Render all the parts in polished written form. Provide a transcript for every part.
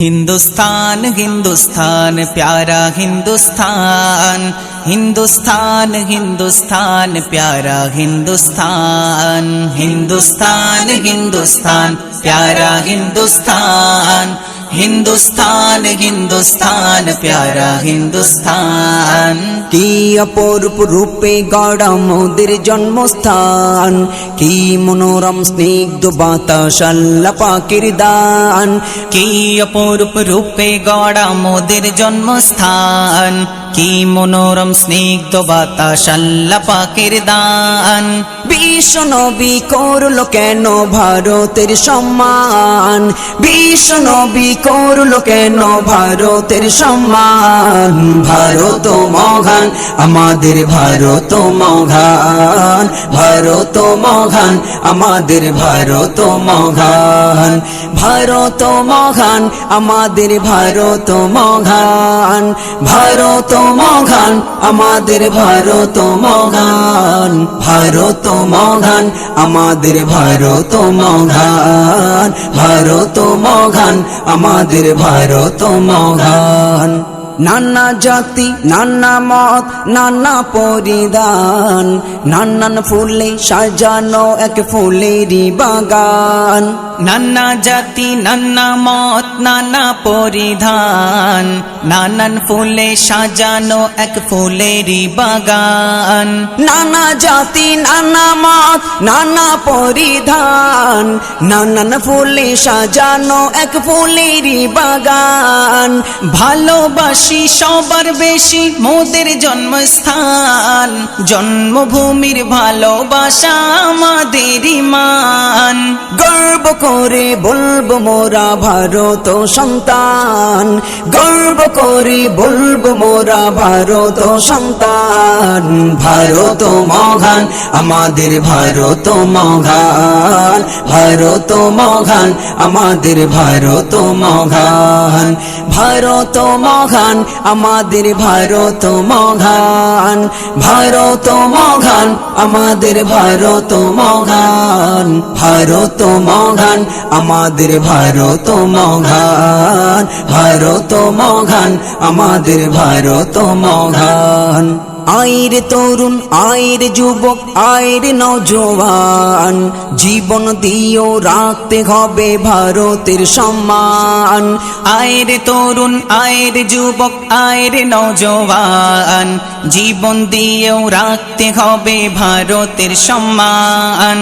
हिंदुस्तान हिंदुस्तान प्यारा हिंदुस्तान, हिंदुस्तान हिंदुस्तान प्यारा हिंदुस्तान, हिंदुस्तान हिंदुस्तान प्यारा हिंदुस्तान, हिंदुस्तान हिंदुस्तान प्यारा हिंदुस्तान। की অপরূপ রূপে গড়া মোদের জন্মস্থান, কি মনোরম স্নিগ্ধ বাতাস আল্লাহ পাকের দান। কি অপরূপ রূপে গড়া মোদের জন্মস্থান, কি মনোরম স্নিগ্ধ বাতাস আল্লাহ পাকের দান। বিশ্ব নবী করলো কেন ভারতের সম্মান, বিশ্ব নবী করলো কেন ভারতের সম্মান। ভারত মহান আমাদের ভারত মহান, ভারত মহান আমাদের ভারত মহান, ভারত মহান আমাদের ভারত মহান, ভারত মহান আমাদের ভারত মহান, ভারত মহান আমাদের ভারত মহান, ভারত মহান আমাদের ভারত মহান। নানা জাতি নানা মত নানা পরিধান, নানান ফুলে সাজানো এক ফুলেরই বাগান। নানা জাতি নানা মত নানা পরিধান, নানান ফুলে সাজানো এক ফুলেরই বাগান। নানা জাতি নানা মত নানা পরিধান, নানান ফুলে সাজানো এক ফুলেরই বাগান। ভালোবাসি সবার বেশি মোদের জন্মস্থান, জন্মভূমির ভালোবাসা আমাদের ইমান। গর্ব করে বলবো মোরা ভারত সন্তান, গর্ব করে বলবো মোরা ভারত সন্তান। ভারত মহান আমাদের ভারত মহান, ভারত মহান আমাদের ভারত মহান, ভারত মহান আমাদের ভারত মহান, ভারত মহান আমাদের ভারত মহান, ভারত মহান আমাদের ভারত মহান, ভারত মহান আমাদের ভারত মহান। আয়ের তরুণ আয়ের যুবক আয়ের নওজোয়ান, জীবন দিয়েও রাখতে হবে ভারতের সম্মান। আয়ের তরুণ আয়ের যুবক আয়ের নওজোয়ান, জীবন দিয়েও রাখতে হবে ভারতের সম্মান।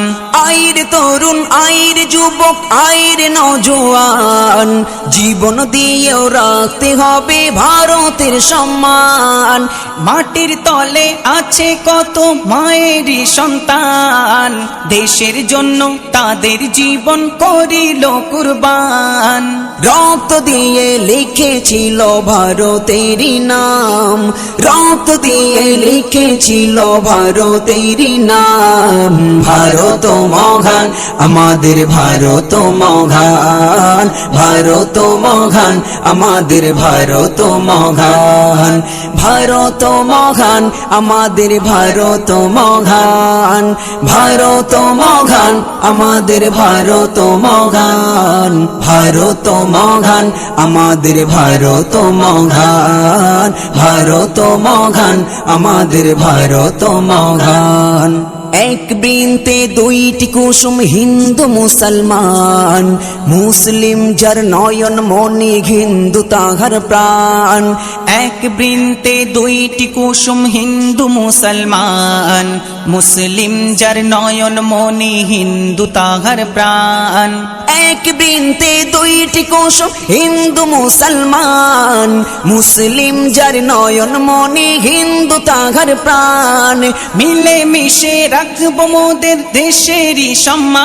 আয়ের তরুণ আয়ের যুবক আয়ের নওজোয়ান, জীবন দিয়েও রাখতে হবে ভারতের সম্মান। মাটির তলে আছে কত মায়েরই সন্তান, দেশের জন্য তাদের জীবন করিল কুরবান। রক্ত দিয়ে লিখেছিল ভারতেরই নাম, রক্ত দিয়ে লিখেছিল ভারতেরই নাম। ভারত মহান আমাদের ভারত মহান, ভারত মহান আমাদের ভারত মহান, ভারত মহান আমাদের ভারত মহান, ভারত মহান আমাদের ভারত মহান, ভারত মহান আমাদের ভারত মহান, ভারত মহান আমাদের ভারত মহান। এক বৃন্তে দুইটি কুসুম হিন্দু মুসলমান, মুসলিম যার নয়ন মনি হিন্দু তাহার প্রাণ। এক বৃন্তে দুইটি কুসুম হিন্দু মুসলমান, মুসলিম যার নয়ন মনি হিন্দু তাহার প্রাণ। এক বৃন্তে দুইটি কুসুম হিন্দু মুসলমান, মুসলিম যার নয়ন মনি হিন্দু তাহার প্রাণ। মিলে মিশে রাখবো মোদের দেশেরই সম্মান।